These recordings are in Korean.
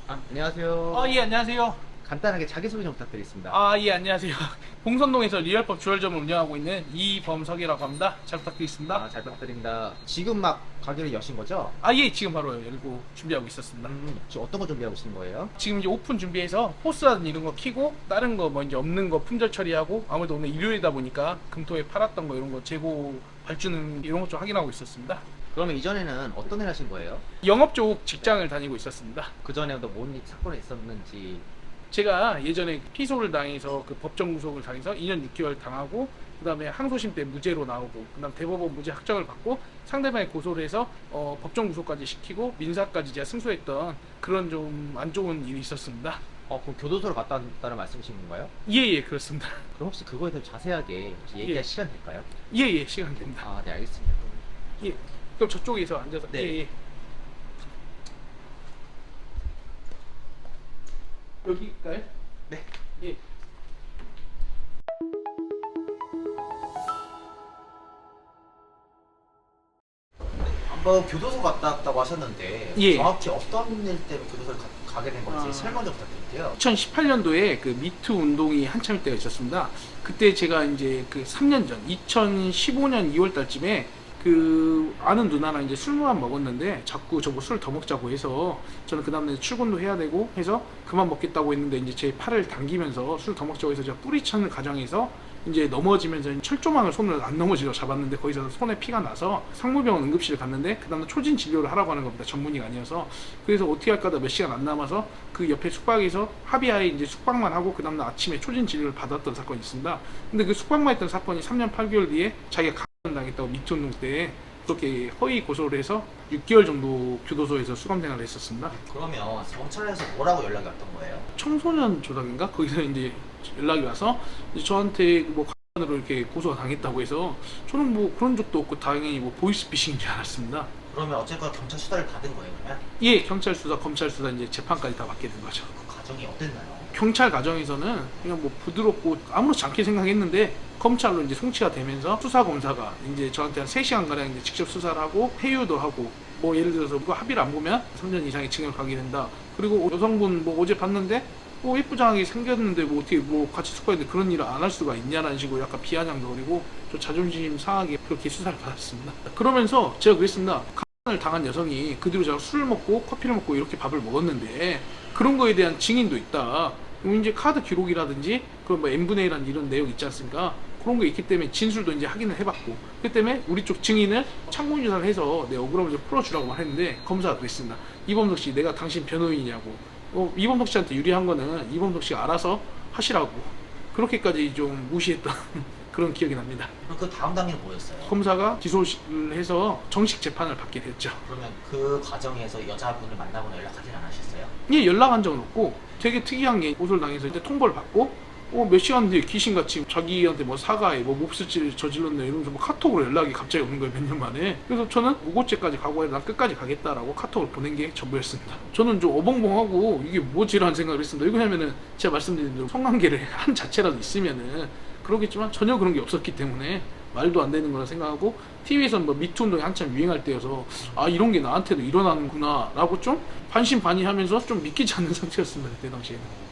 안녕하세요. 예, 안녕하세요. 간단하게 자기소개 좀 부탁드리겠습니다. 예, 안녕하세요. 봉선동에서 리얼법 주얼점을 운영하고 있는 이범석이라고 합니다. 잘 부탁드리겠습니다. 잘 부탁드립니다. 지금 막 가게를 여신 거죠? 예, 지금 바로 열고 준비하고 있었습니다. 지금 어떤 거 준비하고 계신 거예요? 지금 이제 오픈 준비해서 호스라든지 이런 거 키고 다른 거 뭐 이제 없는 거 품절 처리하고 아무래도 오늘 일요일이다 보니까 금토에 팔았던 거 이런 거 재고 발주는 이런 것 좀 확인하고 있었습니다. 그러면 이전에는 어떤 일 하신 거예요? 영업 쪽 직장을 다니고 있었습니다. 그전에도 뭔 사건이 있었는지. 제가 예전에 피소를 당해서 그 법정 구속을 당해서 2년 6개월 당하고 그다음에 항소심 때 무죄로 나오고 그다음 대법원 무죄 확정을 받고 상대방이 고소를 해서 법정 구속까지 시키고 민사까지 제가 승소했던 그런 좀 안 좋은 일이 있었습니다. 그럼 교도소를 갔다 왔다는 말씀이신 건가요? 예, 그렇습니다. 그럼 혹시 그거에 대해 자세하게 혹시 얘기할 시간 될까요? 예, 시간 됩니다. 네, 알겠습니다. 예, 그럼 저쪽에서 앉아서 네. 예. 여기일까요? 네. 예. 한번 교도소 갔다 왔다고 하셨는데 예. 정확히 어떤 일 때문에 교도소를 가게 된 건지 설명 좀 부탁드릴게요. 2018년도에 그 미투 운동이 한참일 때가 있었습니다. 그때 제가 이제 그 3년 전, 2015년 2월 달쯤에 그 아는 누나랑 이제 술만 먹었는데 자꾸 저보고 술 더 먹자고 해서 저는 그 다음날 출근도 해야 되고 해서 그만 먹겠다고 했는데 이제 제 팔을 당기면서 술 더 먹자고 해서 제가 뿌리쳤는 과정에서 이제 넘어지면서 철조망을 손을 안 넘어지려고 잡았는데 거기서 손에 피가 나서 상무병원 응급실을 갔는데 그 다음날 초진 진료를 하라고 하는 겁니다. 전문의가 아니어서. 그래서 어떻게 할까 하다 몇 시간 안 남아서 그 옆에 숙박에서 합의하에 이제 숙박만 하고 그 다음날 아침에 초진 진료를 받았던 사건이 있습니다. 근데 그 숙박만 했던 사건이 3년 8개월 뒤에 자기가 당했다고 미투 운동 때 그렇게 허위 고소를 해서 6개월 정도 교도소에서 수감 생활을 했었습니다. 그러면 경찰에서 뭐라고 연락이 왔던 거예요? 청소년 조작인가? 거기서 이제 연락이 와서 이제 저한테 뭐 간으로 이렇게 고소가 당했다고 해서 저는 뭐 그런 적도 없고 당연히 뭐 보이스피싱인 줄 알았습니다. 그러면 어쨌거나 경찰 수사를 받은 거예요, 그러면? 예, 경찰 수사, 검찰 수사 이제 재판까지 다 받게 된 거죠. 그 과정이 어땠나요? 경찰 과정에서는 그냥 뭐 부드럽고 아무렇지 않게 생각했는데 검찰로 이제 송치가 되면서 수사 검사가 이제 저한테 한 3시간 가량 이제 직접 수사를 하고 회유도 하고 뭐 예를 들어서 그 합의를 안 보면 3년 이상의 징역을 가게 된다. 그리고 여성분 뭐 어제 봤는데 뭐 예쁘장하게 생겼는데 뭐 어떻게 뭐 같이 숙박했는데 그런 일을 안 할 수가 있냐라는 식으로 약간 비아냥도 그리고 저 자존심 상하게 그렇게 수사를 받았습니다. 그러면서 제가 그랬습니다. 을 당한 여성이 그 뒤로 제가 술을 먹고 커피를 먹고 이렇게 밥을 먹었는데 그런 거에 대한 증인도 있다. 그럼 이제 카드 기록이라든지 그런 뭐 n분의 1이라는 이런 내용 있지 않습니까? 그런 거 있기 때문에 진술도 이제 확인을 해봤고 그 때문에 우리 쪽 증인을 창문 조사를 해서 내 억울함을 좀 풀어주라고 말했는데 검사가 그랬습니다. 이범석 씨 내가 당신 변호인이냐고. 이범석 씨한테 유리한 거는 이범석 씨가 알아서 하시라고 그렇게까지 좀 무시했던 그런 기억이 납니다. 그럼 그 다음 단계는 뭐였어요? 검사가 기소를 해서 정식 재판을 받게 됐죠. 그러면 그 과정에서 여자분을 만나거나 연락하진 않으셨어요? 예, 연락한 적은 없고 되게 특이한 게 고소를 당해서 이제 통보를 받고 몇 시간 뒤에 귀신같이 자기한테 뭐 사과해 뭐 몹쓸죄를 저질렀네 이러면서 뭐 카톡으로 연락이 갑자기 오는 거예요. 몇 년 만에. 그래서 저는 무고죄까지 각오해 난 끝까지 가겠다라고 카톡을 보낸 게 전부였습니다. 저는 좀 어벙벙하고 이게 뭐지라는 생각을 했습니다. 왜냐면은 제가 말씀드린 대로 성관계를 한 자체라도 있으면은 그러겠지만 전혀 그런 게 없었기 때문에 말도 안 되는 거라 생각하고 TV에서는 뭐 미투 운동이 한참 유행할 때여서 이런 게 나한테도 일어나는구나 라고 좀 반신반의하면서 좀 믿기지 않는 상태였습니다. 그때 당시에는.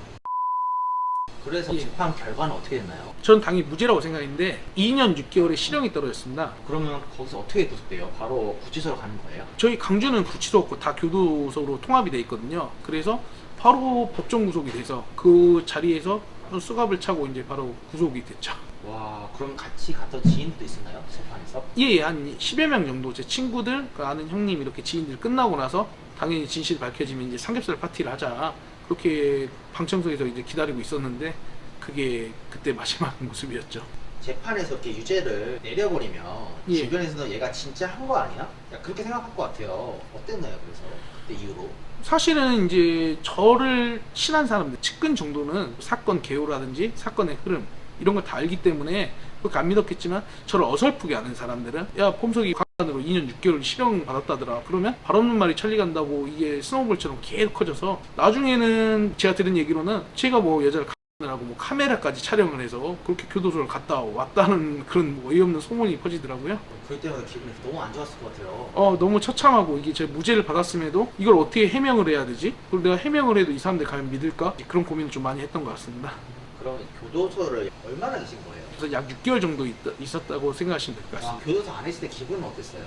그래서 예. 재판 결과는 어떻게 됐나요? 전 당연히 무죄라고 생각했는데 2년 6개월의 실형이 떨어졌습니다. 그러면 거기서 어떻게 구속돼요? 바로 구치소로 가는 거예요? 저희 강주는 구치소 없고 다 교도소로 통합이 돼 있거든요. 그래서 바로 법정 구속이 돼서 그 자리에서 수갑을 차고 이제 바로 구속이 됐죠. 와, 그럼 같이 갔던 지인들도 있었나요? 재판에서? 예, 한 10여 명 정도 제 친구들, 그 아는 형님 이렇게 지인들 끝나고 나서 당연히 진실이 밝혀지면 이제 삼겹살 파티를 하자. 그렇게 방청석에서 이제 기다리고 있었는데 그게 그때 마지막 모습이었죠. 재판에서 이렇게 유죄를 내려버리면 예. 주변에서는 얘가 진짜 한 거 아니야? 그렇게 생각할 것 같아요. 어땠나요? 그래서 그때 이후로? 사실은 이제 저를 친한 사람들, 측근 정도는 사건 개요라든지 사건의 흐름 이런 걸 다 알기 때문에 그렇게 안 믿었겠지만 저를 어설프게 아는 사람들은 야 범석이 관으로 2년 6개월 실형 받았다더라. 그러면 발 없는 말이 천리 간다고 이게 스노우볼처럼 계속 커져서 나중에는 제가 들은 얘기로는 제가 뭐 여자를 하고 뭐 카메라까지 촬영을 해서 그렇게 교도소를 갔다 왔다는 그런 어이없는 소문이 퍼지더라고요. 그럴 때마다 기분이 너무 안 좋았을 것 같아요. 너무 처참하고 이게 제가 무죄를 받았음에도 이걸 어떻게 해명을 해야 되지? 그리고 내가 해명을 해도 이 사람들 과연 믿을까? 그런 고민을 좀 많이 했던 것 같습니다. 그럼 교도소를 얼마나 계신 거예요? 그래서 약 6개월 정도 있었다고 생각하시면 될 것 같습니다. 교도소 안에 있을 때 기분은 어땠어요?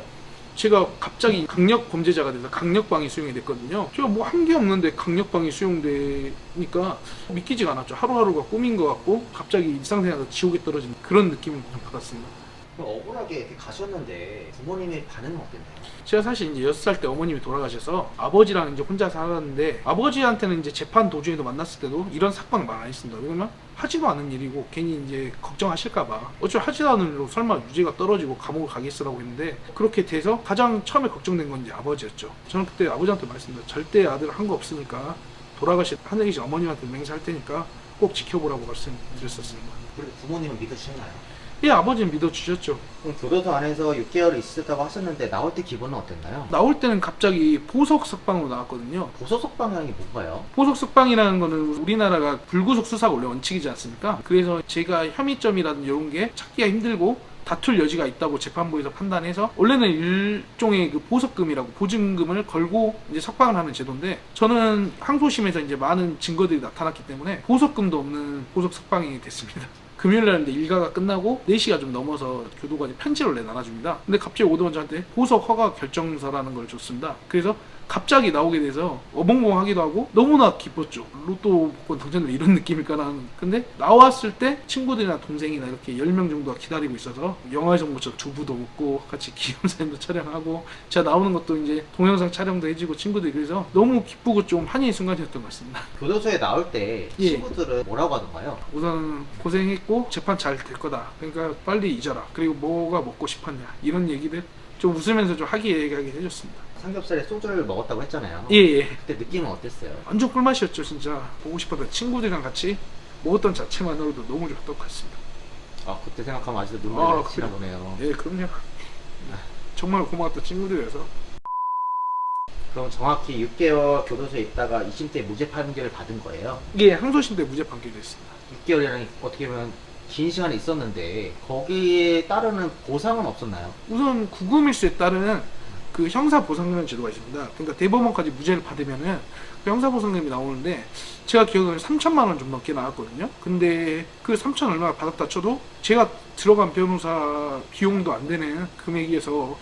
제가 갑자기 강력 범죄자가 돼서 강력방이 수용이 됐거든요. 제가 뭐 한 게 없는데 강력방이 수용되니까 믿기지가 않았죠. 하루하루가 꿈인 것 같고 갑자기 일상생활에서 지옥에 떨어진 그런 느낌을 좀 받았습니다. 그럼 억울하게 이렇게 가셨는데 부모님의 반응은 어땠나요? 제가 사실 이제 6살 때 어머님이 돌아가셔서 아버지랑 이제 혼자 살았는데 아버지한테는 이제 재판 도중에도 만났을 때도 이런 사건 말 안 했습니다. 왜냐면 하지도 않은 일이고 괜히 이제 걱정하실까봐 어차피 하지도 않은 일로 설마 유죄가 떨어지고 감옥을 가겠으라고 했는데 그렇게 돼서 가장 처음에 걱정된 건 이제 아버지였죠. 저는 그때 아버지한테 말씀드렸어요. 절대 아들 한 거 없으니까 돌아가신 하늘에 계신 어머님한테 맹세할 테니까 꼭 지켜보라고 말씀드렸었습니다. 그리고 부모님은 믿어주셨나요? 예, 아버지는 믿어주셨죠. 그럼 교도소 안에서 6개월 있었다고 하셨는데 나올 때 기분은 어땠나요? 나올 때는 갑자기 보석 석방으로 나왔거든요. 보소속 방향이 뭔가요? 보석 석방이라는 거는 우리나라가 불구속 수사가 원래 원칙이지 않습니까? 그래서 제가 혐의점이라든지 이런 게 찾기가 힘들고 다툴 여지가 있다고 재판부에서 판단해서 원래는 일종의 그 보석금이라고 보증금을 걸고 이제 석방을 하는 제도인데 저는 항소심에서 이제 많은 증거들이 나타났기 때문에 보석금도 없는 보석 석방이 됐습니다. 금요일날인데 일가가 끝나고 4시가 좀 넘어서 교도관이 편지를 내놔줍니다. 근데 갑자기 오더원 저한테 보석 허가 결정서라는 걸 줬습니다. 그래서 갑자기 나오게 돼서 어벙벙하기도 하고 너무나 기뻤죠. 로또 복권 당첨되면 이런 느낌일까라는. 근데 나왔을 때 친구들이나 동생이나 이렇게 10명 정도가 기다리고 있어서 영화에서 뭐저 두부도 먹고 같이 기념사진도 촬영하고 제가 나오는 것도 이제 동영상 촬영도 해주고 친구들이 그래서 너무 기쁘고 좀 환희의 순간이었던 것 같습니다. 교도소에 나올 때 예. 친구들은 뭐라고 하던가요? 우선 고생했고 재판 잘 될 거다. 그러니까 빨리 잊어라. 그리고 뭐가 먹고 싶었냐 이런 얘기들 좀 웃으면서 좀 화기애애하게 해줬습니다. 삼겹살에 소주를 먹었다고 했잖아요. 예. 그때 느낌은 어땠어요? 완전 꿀맛이었죠 진짜. 보고 싶었던 친구들이랑 같이 먹었던 자체만으로도 너무 좋았던 것 같습니다. 그때 생각하면 아직도 눈물이 그래. 치나 보네요. 예, 그럼요. 정말 고마웠던 친구들이어서. 그럼 정확히 6개월 교도소에 있다가 2심 때 무죄 판결을 받은 거예요? 예, 항소심 때 무죄 판결이 됐습니다. 6개월이라는 어떻게 보면 긴 시간이 있었는데 거기에 따르는 보상은 없었나요? 우선 구금일수에 따른 그 형사보상금 제도가 있습니다. 그러니까 대법원까지 무죄를 받으면은 그 형사보상금이 나오는데 제가 기억으로 3천만 원 좀 넘게 나왔거든요. 근데 그 3천 얼마 받았다 쳐도 제가 들어간 변호사 비용도 안 되는 금액이어서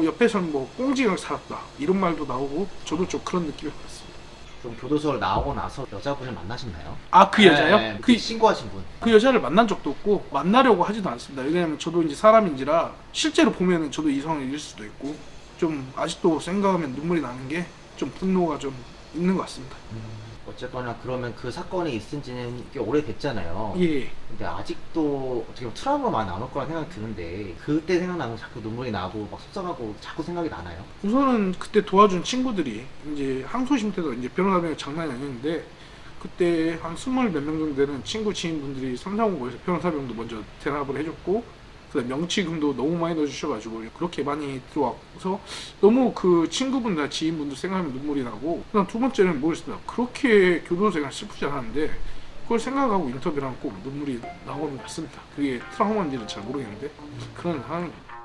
옆에서는 뭐 꽁지가 살았다 이런 말도 나오고 저도 좀 그런 느낌을 받았습니다. 그럼 교도소를 나오고 나서 여자분을 만나셨나요? 아, 그 여자요? 네, 그 신고하신 분. 그 여자를 만난 적도 없고 만나려고 하지도 않습니다. 왜냐면 저도 이제 사람인지라 실제로 보면은 저도 이성일 수도 있고 좀 아직도 생각하면 눈물이 나는 게 좀 분노가 좀 있는 것 같습니다. 어쨌거나 그러면 그 사건이 있은 지는 꽤 오래됐잖아요. 예. 근데 아직도 어떻게 보면 트라우마가 많이 남을 거라 생각이 드는데 그때 생각나면 자꾸 눈물이 나고 막 속상하고 자꾸 생각이 나나요? 우선은 그때 도와준 친구들이 이제 항소심 때도 이제 변호사병이 장난이 아니었는데 그때 한 20 몇 명 정도 되는 친구 지인분들이 삼상공고에서 변호사병도 먼저 대납을 해줬고 그다음 명치금도 너무 많이 넣어주셔가지고 그렇게 많이 들어와서 너무 그 친구분들 지인분들 생각하면 눈물이 나고 그다음 두 번째는 뭐였습니까? 그렇게 교도소생활 슬프지 않았는데 그걸 생각하고 인터뷰를 하면 꼭 눈물이 나오는 것 같습니다. 그게 트라우마인지는 잘 모르겠는데 그런 상황입니다.